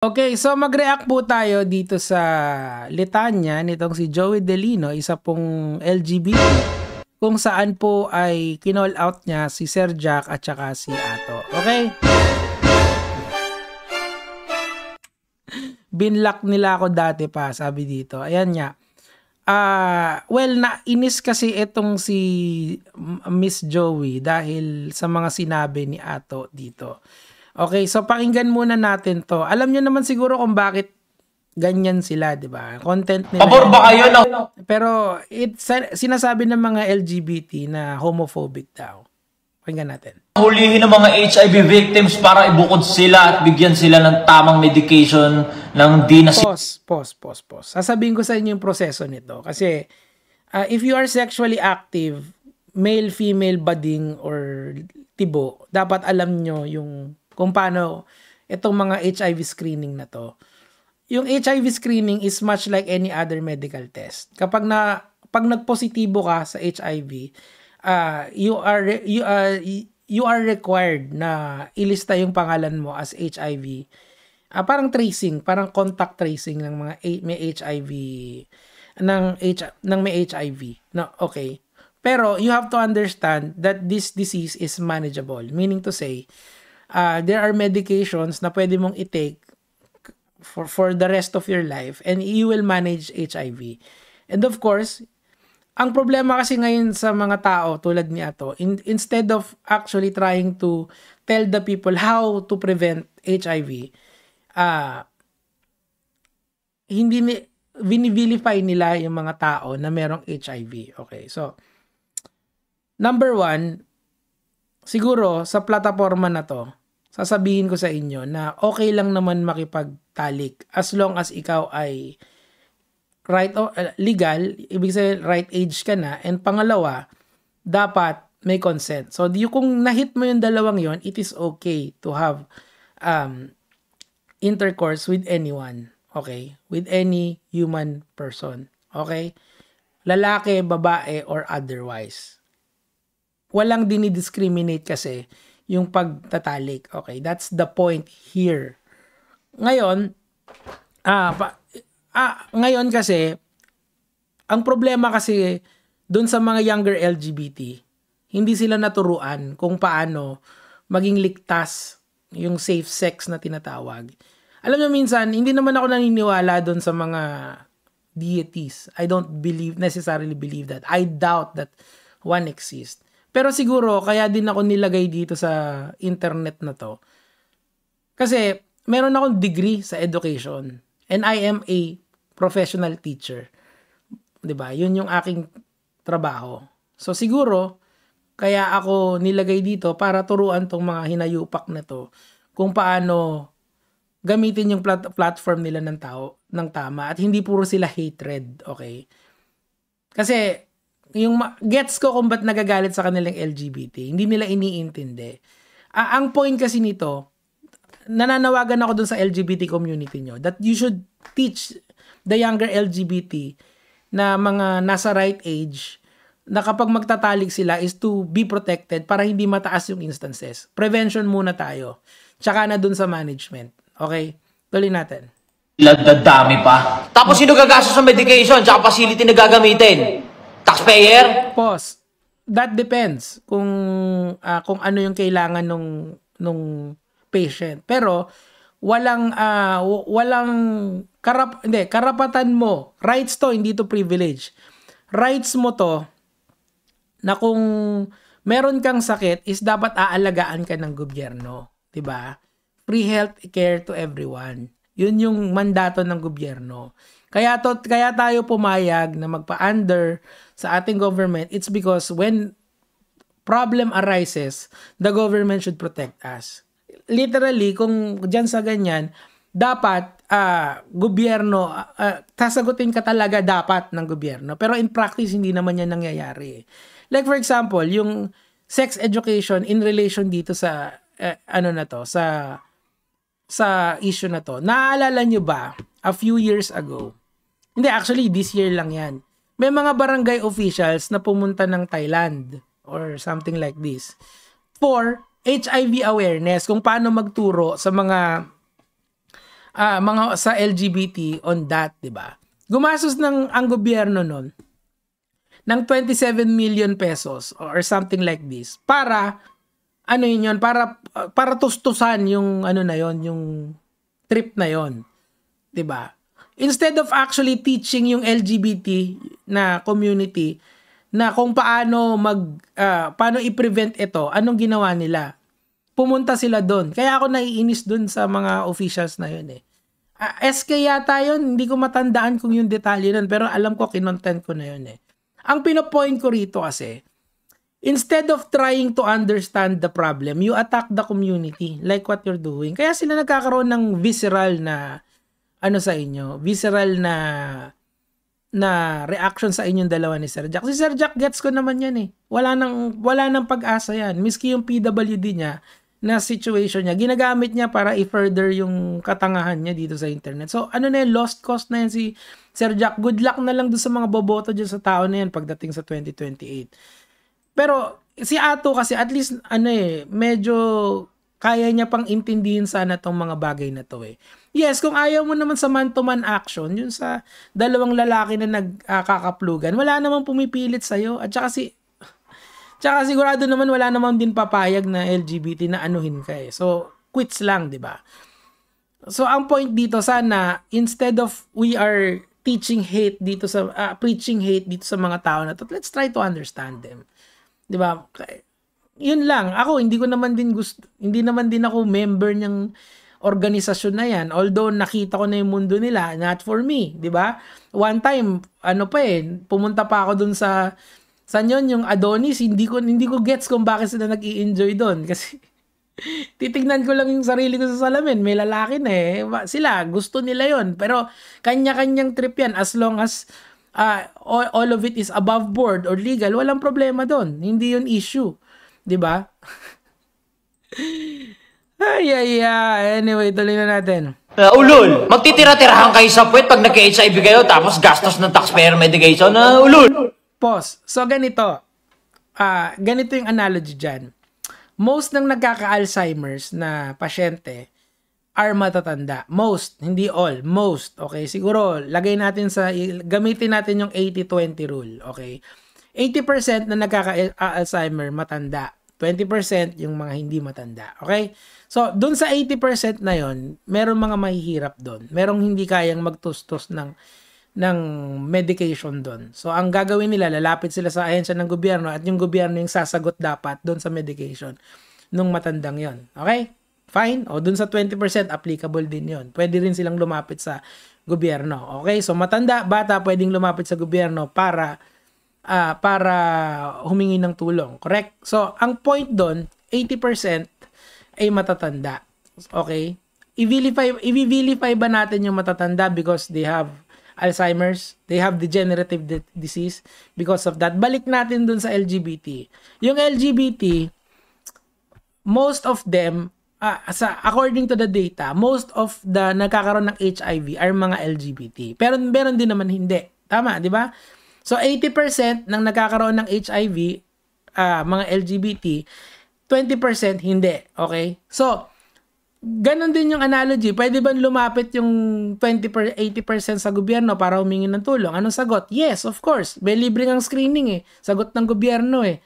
Okay, so mag-react po tayo dito sa litanya nitong si Joey Delino, isa pong LGBT, kung saan po ay kinall out niya si Sir Jack at saka si Ato. Okay? Binlock nila ako dati pa, sabi dito. Ayan nga. Well, nainis kasi itong si Miss Joey dahil sa mga sinabi ni Ato dito. Okay, so pakinggan muna natin to. Alam nyo naman siguro kung bakit ganyan sila, di ba? Content nila. Pabor ba kayo na? Pero sinasabi ng mga LGBT na homophobic daw. Pakinggan natin. Hulihin ng mga HIV victims para ibukod sila at bigyan sila ng tamang medication ng di na... Pause. Sasabihin ko sa inyo yung proseso nito. Kasi if you are sexually active, male, female, budding, or tibo, dapat alam nyo yung kung paano itong mga HIV screening na to. Yung HIV screening is much like any other medical test. Pag nagpositibo ka sa HIV, you are required na ilista yung pangalan mo as HIV. Parang tracing, parang contact tracing ng mga may HIV ng may HIV. No, okay. Pero you have to understand that this disease is manageable. Meaning to say, there are medications na pwede mong i-take for the rest of your life and you will manage HIV. And of course, ang problema kasi ngayon sa mga tao tulad ni Ato, instead of actually trying to tell the people how to prevent HIV, vinivilify nila yung mga tao na merong HIV. Okay, so number one, siguro sa plataforma na to, sasabihin ko sa inyo na okay lang naman makipagtalik as long as ikaw ay legal, ibig sabihin right age ka na, and pangalawa, dapat may consent. So kung na-hit mo yung dalawang yon, it is okay to have intercourse with anyone, okay? With any human person, okay? Lalaki, babae, or otherwise. Walang dinidiscriminate kasi yung pagtatalik. Okay, that's the point here. Ngayon, ngayon kasi, ang problema kasi dun sa mga younger LGBT, hindi sila naturuan kung paano maging ligtas yung safe sex na tinatawag. Alam mo minsan, hindi naman ako naniniwala dun sa mga deities. I don't necessarily believe that. I doubt that one exists. Pero siguro, kaya din ako nilagay dito sa internet na to. Kasi, meron akong degree sa education. And I am a professional teacher. 'Di ba? Yun yung aking trabaho. So, siguro, kaya ako nilagay dito para turuan tong mga hinayupak na to kung paano gamitin yung platform nila ng tama at hindi puro sila hatred. Okay? Kasi, yung gets ko kung ba't nagagalit sa kanilang LGBT. Hindi nila iniintindi. Ang point kasi nito, nananawagan ako dun sa LGBT community nyo that you should teach the younger LGBT na mga nasa right age na kapag magtatalik sila is to be protected para hindi mataas yung instances. Prevention muna tayo. Tsaka na dun sa management. Okay? Tuloy natin. Dadami pa. Tapos sino gagastos sa medication tsaka facility na gagamitin? Taxpayer? Pause. That depends kung ano yung kailangan nung patient. Pero walang karapatan mo. Rights to, hindi to privilege. Rights mo to na kung meron kang sakit is dapat aalagaan ka ng gobyerno, 'di ba? Free health care to everyone. Yun yung mandato ng gobyerno. Kaya tayo pumayag na magpa-under sa ating government. It's because when problem arises, the government should protect us. Literally, kung dyan sa ganyan, dapat gobyerno, sasagutin ka talaga dapat ng gobyerno. Pero in practice, hindi naman yan nangyayari. Like for example, yung sex education in relation dito sa sa issue na to. Naaalala nyo ba, a few years ago, hindi, actually, this year lang yan. May mga barangay officials na pumunta ng Thailand or something like this for HIV awareness, kung paano magturo sa mga mga sa LGBT on that, 'di ba? Gumastos ang gobyerno noon ng 27 million pesos or something like this para ano yun para tustusan yung ano na yon, yung trip na yon, 'di ba? Instead of actually teaching yung LGBT na community na kung paano paano i-prevent ito, anong ginawa nila? Pumunta sila doon. Kaya ako naiinis doon sa mga officials na yun eh. SK yata yun, hindi ko matandaan kung yung detalye nun, pero alam ko kinontent ko na yun eh. Ang pinopoint ko rito kasi, instead of trying to understand the problem, you attack the community like what you're doing. Kaya sila nagkakaroon ng visceral na sa inyo, visceral na reaction sa inyong dalawa ni Sir Jack. Si Sir Jack gets ko naman yan eh. Wala nang pag-asa yan. Miski yung PWD niya na situation niya, ginagamit niya para i-further yung katangahan niya dito sa internet. So, lost cause na yan si Sir Jack. Good luck na lang doon sa mga boboto dyan sa tao na yan pagdating sa 2028. Pero, si Ato kasi at least, medyo kaya niya pang intindihin sana tong mga bagay na to eh. Yes, kung ayaw mo naman sa man-to-man action, yun sa dalawang lalaki na nagkakaplugan, wala namang pumipilit sa'yo. At tsaka sigurado naman wala namang din papayag na LGBT na anuhin ka eh. So, quits lang, di ba? So, ang point dito sana, instead of we are preaching hate dito sa mga tao na to, let's try to understand them. Di ba? Yun lang. Ako, hindi naman din ako member ng organisasyon na yan. Although nakita ko na yung mundo nila, not for me, 'di ba? One time, pumunta pa ako dun sa yung Adonis, hindi ko gets kung bakit sila nag-i-enjoy doon kasi titignan ko lang yung sarili ko sa salamin, may lalaki na eh. Sila, gusto nila yon. Pero kanya-kanyang trip yan as long as all of it is above board or legal, walang problema doon. Hindi yun issue. 'Di ba? Anyway, tuloy na natin. Ulol, magtitira-tirahan kayo sa puwet pag nagka-HIV kayo tapos gastos ng taxpayer medication. Ulol. Pause. So, ganito. Ganito yung analogy dyan. Most ng nagkaka-Alzheimer's na pasyente are matatanda. Most, hindi all. Most. Okay? Siguro, gamitin natin yung 80-20 rule. Okay? 80% na nagkaka-Alzheimer matanda. 20% yung mga hindi matanda. Okay? So, dun sa 80% na yon, meron mga mahihirap doon. Merong hindi kayang magtustos ng medication doon. So, ang gagawin nila, lalapit sila sa ahensya ng gobyerno at yung gobyerno yung sasagot dapat doon sa medication nung matandang yon. Okay? Fine? O, dun sa 20%, applicable din yon. Pwede rin silang lumapit sa gobyerno. Okay? So, matanda, bata, pwedeng lumapit sa gobyerno para humingi ng tulong. Correct? So, ang point doon, 80% ay matatanda. Okay? I-vilify ba natin yung matatanda because they have Alzheimer's? They have degenerative disease because of that? Balik natin dun sa LGBT. Yung LGBT, most of them, according to the data, most of the nagkakaroon ng HIV are mga LGBT. Pero meron din naman hindi. Tama, di ba? So, 80% ng nagkakaroon ng HIV, mga LGBT, 20% hindi. Okay? So, ganun din yung analogy. Pwede ba lumapit yung 80% sa gobyerno para humingi ng tulong? Anong sagot? Yes, of course. May libre ng screening eh. Sagot ng gobyerno eh.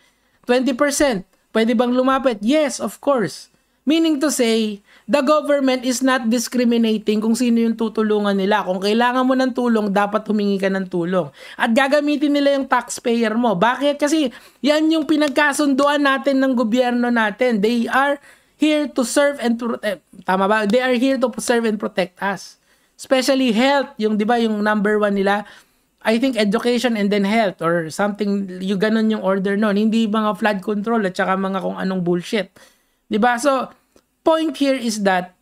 20%. Pwede bang lumapit? Yes, of course. Meaning to say, the government is not discriminating kung sino yung tutulungan nila. Kung kailangan mo ng tulong, dapat humingi ka ng tulong. At gagamitin nila yung taxpayer mo. Bakit? Kasi yan yung pinagkasunduan natin ng gobyerno natin. They are here to serve and protect. Tama ba? They are here to serve and protect us. Especially health. Yung, di ba, yung number 1 nila, I think education and then health or something, yung ganun yung order nun. Hindi mga flood control at saka mga kung anong bullshit. Diba? So, point here is that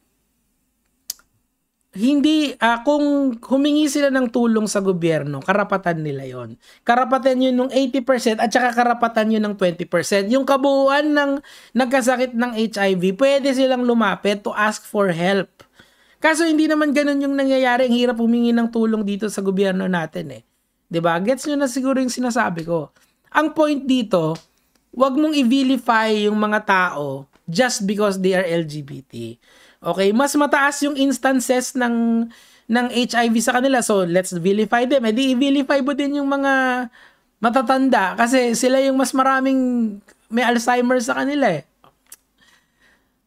hindi, kung humingi sila ng tulong sa gobyerno, karapatan nila yon. Karapatan yun ng 80% at saka karapatan yun ng 20%. Yung kabuuan ng nagkasakit ng HIV, pwede silang lumapit to ask for help. Kaso hindi naman ganun yung nangyayari. Ang hirap humingi ng tulong dito sa gobyerno natin eh. Diba? Gets nyo na siguro yung sinasabi ko. Ang point dito, wag mong i-vilify yung mga tao just because they are LGBT. Okay, mas mataas yung instances ng HIV sa kanila. So, let's vilify them. Eh di i-vilify mo din yung mga matatanda kasi sila yung mas maraming may Alzheimer sa kanila eh.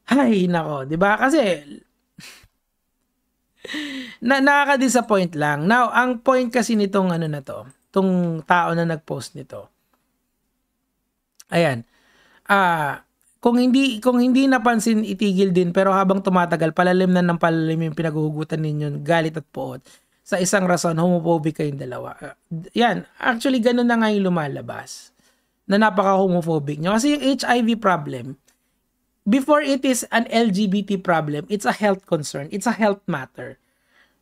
Ay, nako, 'di ba? Kasi nakaka-disappoint lang. Now, ang point kasi nitong ano na to, tong tao na nag-post nito. Ayan. Kung hindi napansin, itigil din, pero habang tumatagal, palalim na ng palalim yung pinaghuhugutan ninyo, galit at poot. Sa isang rason, homophobic kayong dalawa. Yan, actually, ganun na nga yung lumalabas. Na napaka-homophobic nyo. Kasi yung HIV problem, before it is an LGBT problem, it's a health concern. It's a health matter.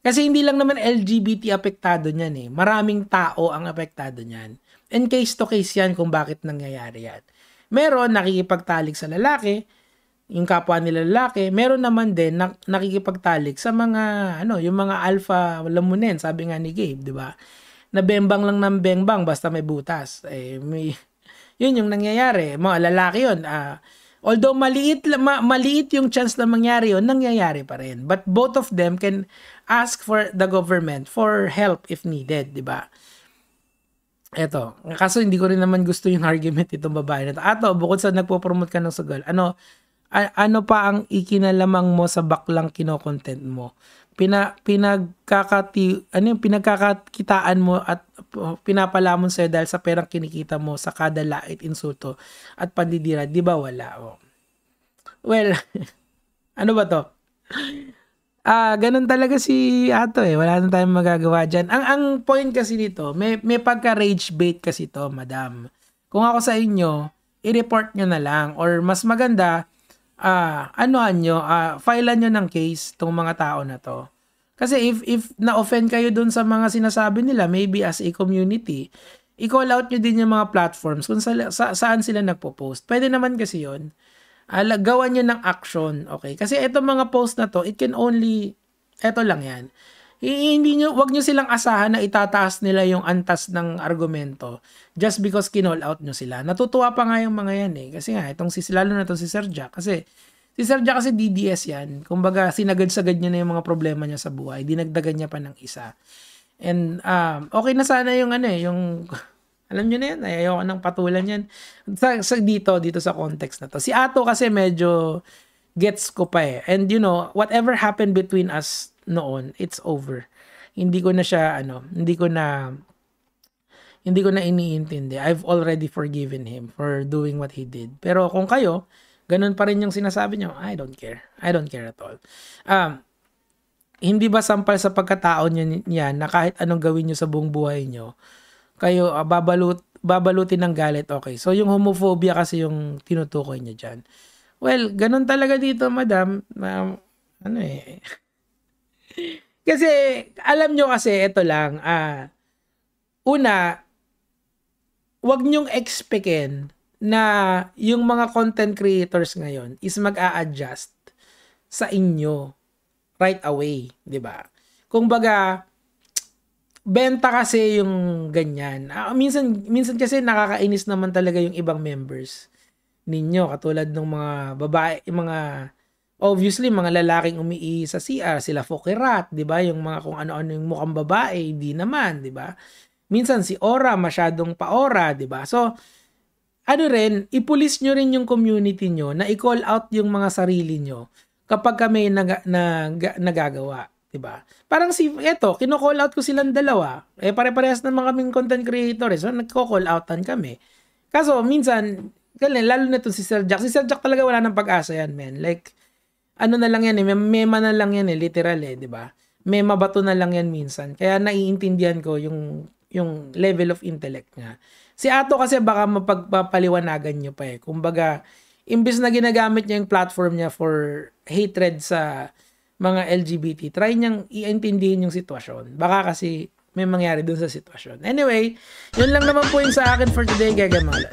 Kasi hindi lang naman LGBT apektado niyan eh. Maraming tao ang apektado niyan. And case to case yan kung bakit nangyayari yan. Meron nakikipagtalik sa lalaki, yung kapwa nila lalaki. Meron naman din nakikipagtalik sa mga yung mga alpha lamunin, sabi nga ni Gabe, 'di ba? Na bembang lang ng bembang basta may butas. Yun yung nangyayari. Mga lalaki yun. Although maliit yung chance na mangyari yun, nangyayari pa rin. But both of them can ask for the government for help if needed, 'di ba? Eto, kaso hindi ko rin naman gusto yung argument itong babae na to. Ato, bukod sa nagpo-promote ka ng sugal, ano pa ang ikinalamang mo sa baklang kino-content mo? Pinagkakakitaan mo at pinapalamon sa'yo dahil sa perang kinikita mo sa kada lait, insulto at pandidira. Di ba wala? Oh. Well, ano ba to? Ganun talaga si Ato eh. Wala na tayong magagawa dyan. Ang point kasi dito, may pagka-rage bait kasi to, madam. Kung ako sa inyo, i-report nyo na lang. Or mas maganda, filean nyo ng case tong mga tao na to. Kasi if na-offend kayo dun sa mga sinasabi nila, maybe as a community, i-call out nyo din yung mga platforms kung saan sila nagpo-post. Pwede naman kasi yun. Gawan nyo ng action, okay? Kasi itong mga post na to, it can only, eto lang yan. Wag nyo silang asahan na itataas nila yung antas ng argumento just because kinall out nyo sila. Natutuwa pa nga yung mga yan eh. Kasi nga, lalo na itong si Sir Jack. Kasi, si Sir Jack kasi DDS yan. Kumbaga, sinagad-sagad niya na yung mga problema niya sa buhay. Dinagdagan niya pa ng isa. And, okay na sana yung yung alam nyo na yan, ayoko nang patulan yan. Dito sa context na to. Si Ato kasi medyo gets ko pa eh. And whatever happened between us noon, it's over. Hindi ko na iniintindi. I've already forgiven him for doing what he did. Pero kung kayo, ganun pa rin yung sinasabi nyo, I don't care. I don't care at all. Hindi ba sampal sa pagkatao niya na kahit anong gawin nyo sa buong buhay nyo, kayo babalutin ng galit, okay. So, yung homophobia kasi yung tinutukoy niya dyan. Well, ganun talaga dito, madam. Kasi, alam nyo kasi, ito lang, una, wag nyong expectin na yung mga content creators ngayon is mag-a-adjust sa inyo right away, di ba? Kung baga, benta kasi yung ganyan. Minsan kasi nakakainis naman talaga yung ibang members ninyo. Katulad ng mga babae, obviously, mga lalaking umiihi sa CR, sila Fokirat, di ba? Yung mga kung ano-ano yung mukhang babae, hindi naman, di ba? Minsan si Ora, masyadong pa-ora, di ba? So, rin, ipulis nyo rin yung community nyo na i-call out yung mga sarili nyo kapag kami nagagawa. Diba? Parang kino-call out ko silang dalawa. Pare-parehas naman kaming content creators. So, nagko-call outan kami. Kaso, minsan, lalo na ito si Sir Jack. Si Sir Jack talaga wala ng pag-asa yan, man. Like, na lang yan eh. Mema na lang yan eh. Literal eh, diba? Mema bato na lang yan minsan. Kaya naiintindihan ko yung level of intellect niya. Si Ato kasi baka mapagpapaliwanagan nyo pa eh. Kumbaga, imbis na ginagamit niya yung platform niya for hatred sa mga LGBT, try niyang iintindihin yung sitwasyon. Baka kasi may mangyari dun sa sitwasyon. Anyway, yun lang naman po yung sa akin for today, Gagamala.